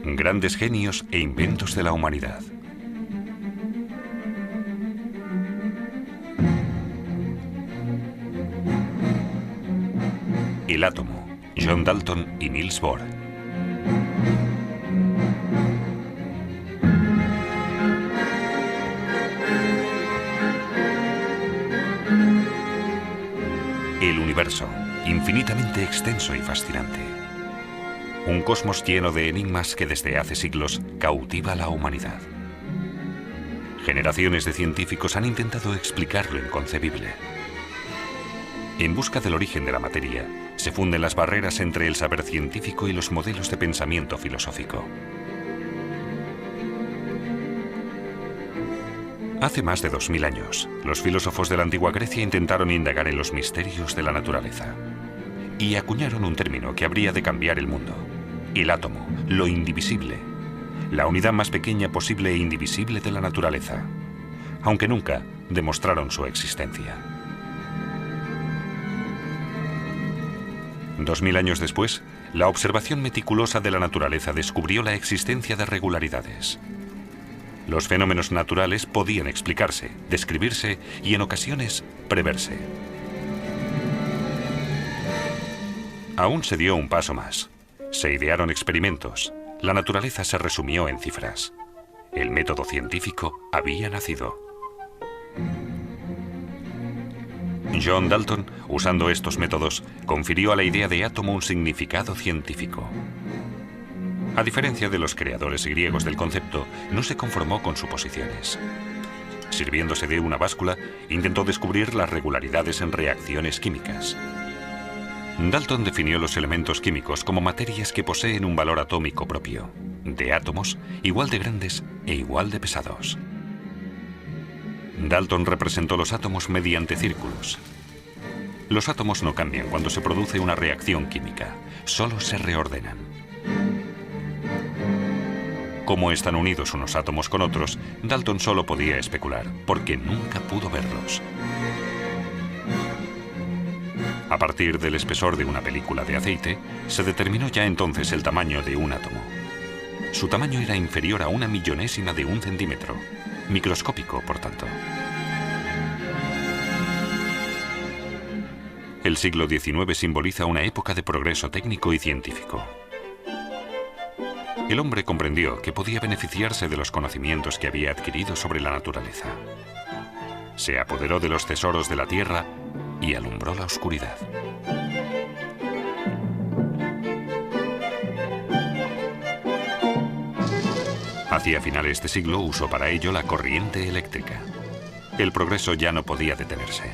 Grandes genios e inventos de la humanidad. El átomo, John Dalton y Niels Bohr. El universo, infinitamente extenso y fascinante. Un cosmos lleno de enigmas que desde hace siglos cautiva a la humanidad. Generaciones de científicos han intentado explicar lo inconcebible. En busca del origen de la materia, se funden las barreras entre el saber científico y los modelos de pensamiento filosófico. Hace más de 2000 años, los filósofos de la antigua Grecia intentaron indagar en los misterios de la naturaleza y acuñaron un término que habría de cambiar el mundo: el átomo, lo indivisible, la unidad más pequeña posible e indivisible de la naturaleza, aunque nunca demostraron su existencia. 2000 años después, la observación meticulosa de la naturaleza descubrió la existencia de regularidades. Los fenómenos naturales podían explicarse, describirse y en ocasiones preverse. Aún se dio un paso más. Se idearon experimentos. La naturaleza se resumió en cifras. El método científico había nacido. John Dalton, usando estos métodos, confirió a la idea de átomo un significado científico. A diferencia de los creadores griegos del concepto, no se conformó con suposiciones. Sirviéndose de una báscula, intentó descubrir las regularidades en reacciones químicas. Dalton definió los elementos químicos como materias que poseen un valor atómico propio, de átomos igual de grandes e igual de pesados. Dalton representó los átomos mediante círculos. Los átomos no cambian cuando se produce una reacción química, solo se reordenan. Cómo están unidos unos átomos con otros, Dalton solo podía especular, porque nunca pudo verlos. A partir del espesor de una película de aceite, se determinó ya entonces el tamaño de un átomo. Su tamaño era inferior a 1/1000ª de un centímetro, microscópico, por tanto. El siglo XIX simboliza una época de progreso técnico y científico. El hombre comprendió que podía beneficiarse de los conocimientos que había adquirido sobre la naturaleza. Se apoderó de los tesoros de la tierra y alumbró la oscuridad. Hacia finales de siglo usó para ello la corriente eléctrica. El progreso ya no podía detenerse.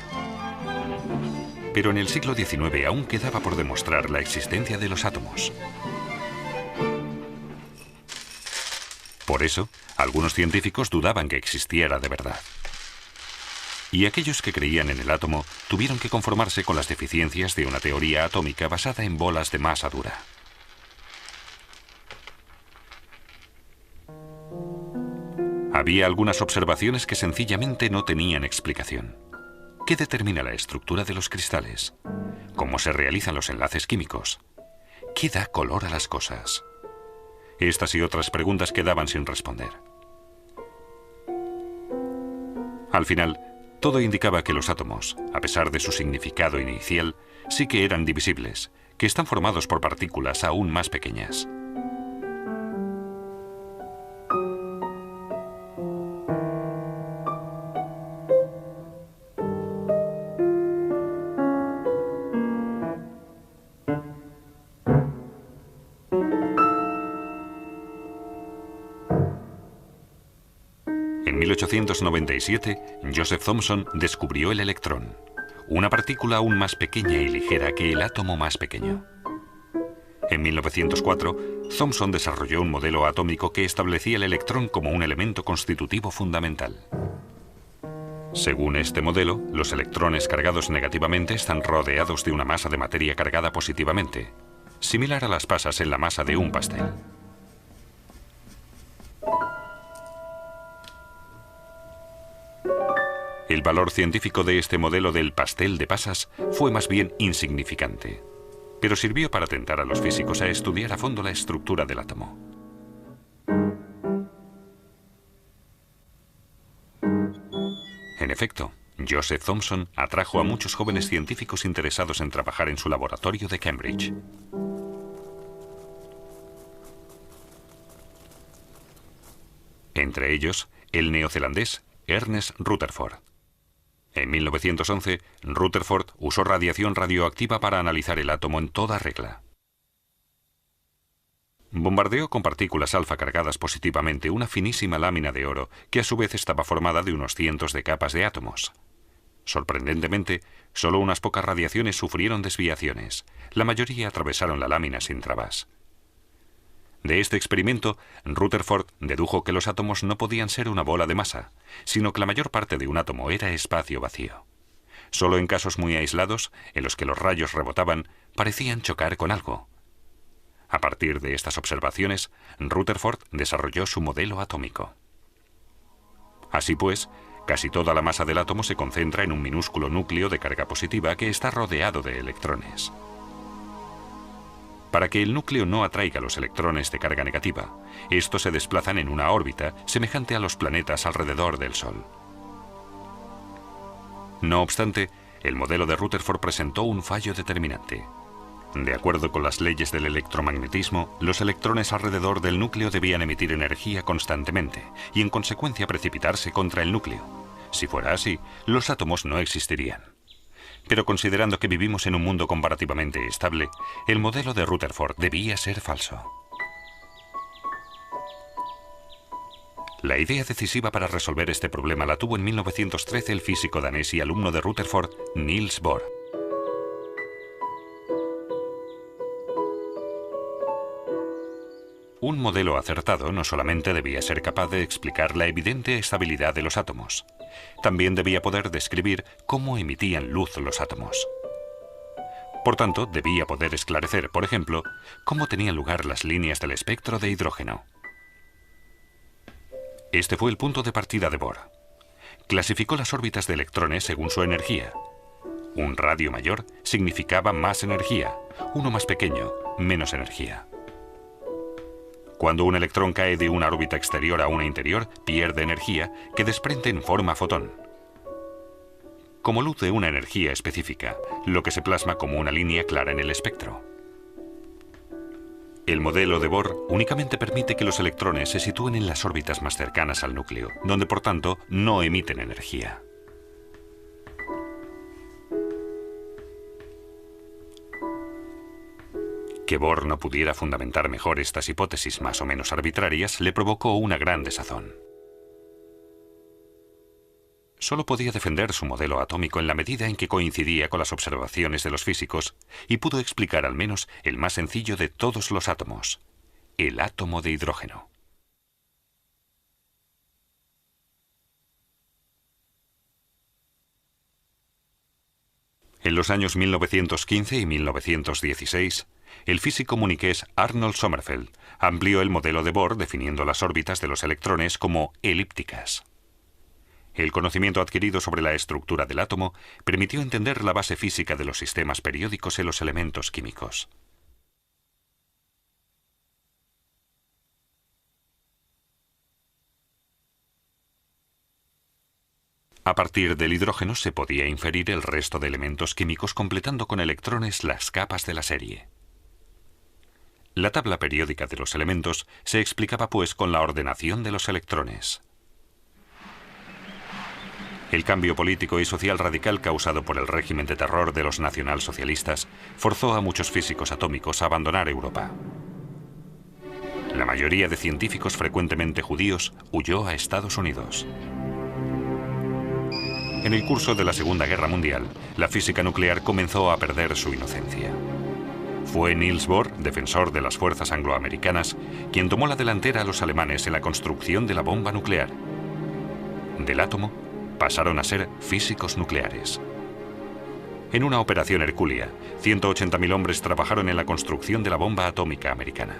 Pero en el siglo XIX aún quedaba por demostrar la existencia de los átomos. Por eso, algunos científicos dudaban que existiera de verdad. Y aquellos que creían en el átomo tuvieron que conformarse con las deficiencias de una teoría atómica basada en bolas de masa dura. Había algunas observaciones que sencillamente no tenían explicación. ¿Qué determina la estructura de los cristales? ¿Cómo se realizan los enlaces químicos? ¿Qué da color a las cosas? Estas y otras preguntas quedaban sin responder. Al final, todo indicaba que los átomos, a pesar de su significado inicial, sí que eran divisibles, que están formados por partículas aún más pequeñas. En 1897, Joseph Thomson descubrió el electrón, una partícula aún más pequeña y ligera que el átomo más pequeño. En 1904, Thomson desarrolló un modelo atómico que establecía el electrón como un elemento constitutivo fundamental. Según este modelo, los electrones cargados negativamente están rodeados de una masa de materia cargada positivamente, similar a las pasas en la masa de un pastel. El valor científico de este modelo del pastel de pasas fue más bien insignificante, pero sirvió para tentar a los físicos a estudiar a fondo la estructura del átomo. efecto, Joseph Thomson atrajo a muchos jóvenes científicos interesados en trabajar en su laboratorio de Cambridge. Entre ellos, el neozelandés Ernest Rutherford. En 1911, Rutherford usó radiación radioactiva para analizar el átomo en toda regla. Bombardeó con partículas alfa cargadas positivamente una finísima lámina de oro que a su vez estaba formada de unos cientos de capas de átomos. Sorprendentemente, solo unas pocas radiaciones sufrieron desviaciones. La mayoría atravesaron la lámina sin trabas. De este experimento, Rutherford dedujo que los átomos no podían ser una bola de masa, sino que la mayor parte de un átomo era espacio vacío. Solo en casos muy aislados, en los que los rayos rebotaban, parecían chocar con algo. A partir de estas observaciones, Rutherford desarrolló su modelo atómico. Así pues, casi toda la masa del átomo se concentra en un minúsculo núcleo de carga positiva que está rodeado de electrones. Para que el núcleo no atraiga los electrones de carga negativa, estos se desplazan en una órbita semejante a los planetas alrededor del Sol. No obstante, el modelo de Rutherford presentó un fallo determinante. De acuerdo con las leyes del electromagnetismo, los electrones alrededor del núcleo debían emitir energía constantemente y en consecuencia precipitarse contra el núcleo. Si fuera así, los átomos no existirían. Pero considerando que vivimos en un mundo comparativamente estable, el modelo de Rutherford debía ser falso. La idea decisiva para resolver este problema la tuvo en 1913 el físico danés y alumno de Rutherford, Niels Bohr. Un modelo acertado no solamente debía ser capaz de explicar la evidente estabilidad de los átomos, también debía poder describir cómo emitían luz los átomos. Por tanto, debía poder esclarecer, por ejemplo, cómo tenían lugar las líneas del espectro de hidrógeno. Este fue el punto de partida de Bohr. Clasificó las órbitas de electrones según su energía. Un radio mayor significaba más energía, uno más pequeño, menos energía. Cuando un electrón cae de una órbita exterior a una interior, pierde energía que desprende en forma fotón. Como luz de una energía específica, lo que se plasma como una línea clara en el espectro. El modelo de Bohr únicamente permite que los electrones se sitúen en las órbitas más cercanas al núcleo, donde por tanto no emiten energía. Que Bohr no pudiera fundamentar mejor estas hipótesis más o menos arbitrarias le provocó una gran desazón. Solo podía defender su modelo atómico en la medida en que coincidía con las observaciones de los físicos y pudo explicar al menos el más sencillo de todos los átomos, el átomo de hidrógeno. En los años 1915 y 1916, el físico muniqués Arnold Sommerfeld amplió el modelo de Bohr definiendo las órbitas de los electrones como elípticas. El conocimiento adquirido sobre la estructura del átomo permitió entender la base física de los sistemas periódicos en los elementos químicos. A partir del hidrógeno se podía inferir el resto de elementos químicos completando con electrones las capas de la serie. La tabla periódica de los elementos se explicaba pues con la ordenación de los electrones. El cambio político y social radical causado por el régimen de terror de los nacionalsocialistas forzó a muchos físicos atómicos a abandonar Europa. La mayoría de científicos frecuentemente judíos huyó a Estados Unidos. En el curso de la Segunda Guerra Mundial, la física nuclear comenzó a perder su inocencia. Fue Niels Bohr, defensor de las fuerzas angloamericanas, quien tomó la delantera a los alemanes en la construcción de la bomba nuclear. Del átomo pasaron a ser físicos nucleares. En una operación hercúlea, 180.000 hombres trabajaron en la construcción de la bomba atómica americana.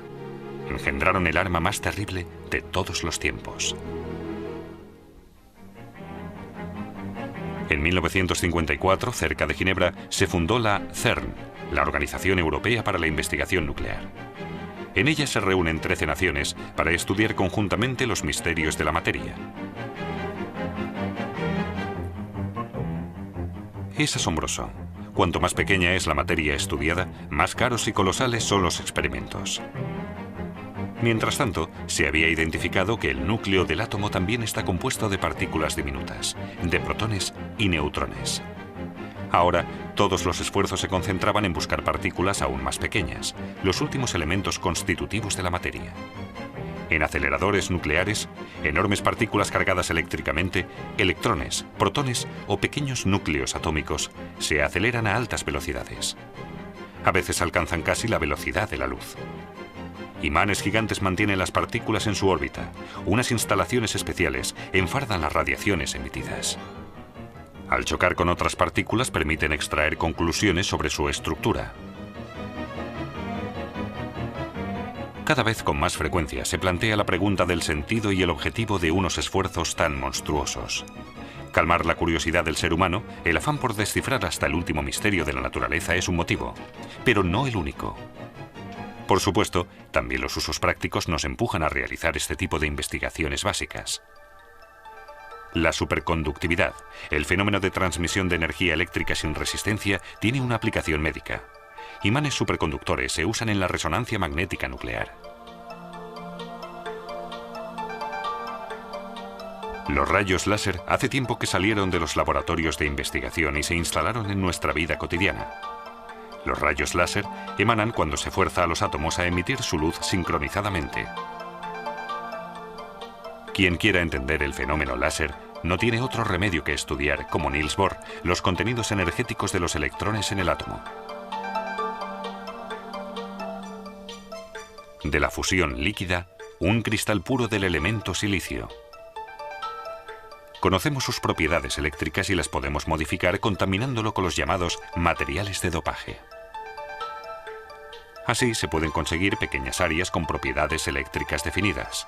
Engendraron el arma más terrible de todos los tiempos. En 1954, cerca de Ginebra, se fundó la CERN, la Organización Europea para la Investigación Nuclear. En ella se reúnen 13 naciones para estudiar conjuntamente los misterios de la materia. Es asombroso. Cuanto más pequeña es la materia estudiada, más caros y colosales son los experimentos. Mientras tanto, se había identificado que el núcleo del átomo también está compuesto de partículas diminutas, de protones y neutrones. Ahora, todos los esfuerzos se concentraban en buscar partículas aún más pequeñas, los últimos elementos constitutivos de la materia. En aceleradores nucleares, enormes partículas cargadas eléctricamente, electrones, protones o pequeños núcleos atómicos se aceleran a altas velocidades. A veces alcanzan casi la velocidad de la luz. Imanes gigantes mantienen las partículas en su órbita. Unas instalaciones especiales enfardan las radiaciones emitidas. Al chocar con otras partículas permiten extraer conclusiones sobre su estructura. Cada vez con más frecuencia se plantea la pregunta del sentido y el objetivo de unos esfuerzos tan monstruosos. Calmar la curiosidad del ser humano, el afán por descifrar hasta el último misterio de la naturaleza es un motivo, pero no el único. Por supuesto, también los usos prácticos nos empujan a realizar este tipo de investigaciones básicas. La superconductividad, el fenómeno de transmisión de energía eléctrica sin resistencia, tiene una aplicación médica. Imanes superconductores se usan en la resonancia magnética nuclear. Los rayos láser hace tiempo que salieron de los laboratorios de investigación y se instalaron en nuestra vida cotidiana. Los rayos láser emanan cuando se fuerza a los átomos a emitir su luz sincronizadamente. Quien quiera entender el fenómeno láser no tiene otro remedio que estudiar, como Niels Bohr, los contenidos energéticos de los electrones en el átomo. De la fusión líquida, un cristal puro del elemento silicio. Conocemos sus propiedades eléctricas y las podemos modificar contaminándolo con los llamados materiales de dopaje. Así se pueden conseguir pequeñas áreas con propiedades eléctricas definidas.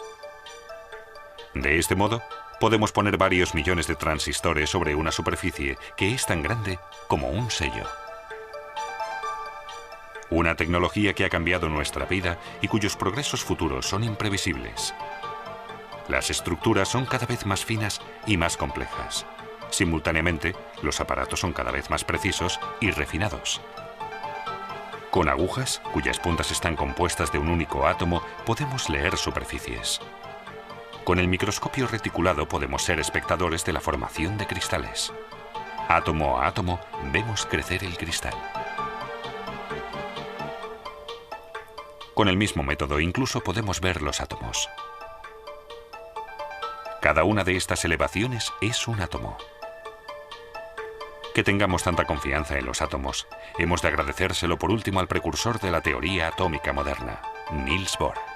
De este modo, podemos poner varios millones de transistores sobre una superficie que es tan grande como un sello. Una tecnología que ha cambiado nuestra vida y cuyos progresos futuros son imprevisibles. Las estructuras son cada vez más finas y más complejas. Simultáneamente, los aparatos son cada vez más precisos y refinados. Con agujas, cuyas puntas están compuestas de un único átomo, podemos leer superficies. Con el microscopio reticulado podemos ser espectadores de la formación de cristales. Átomo a átomo, vemos crecer el cristal. Con el mismo método incluso podemos ver los átomos. Cada una de estas elevaciones es un átomo. Que tengamos tanta confianza en los átomos, hemos de agradecérselo por último al precursor de la teoría atómica moderna, Niels Bohr.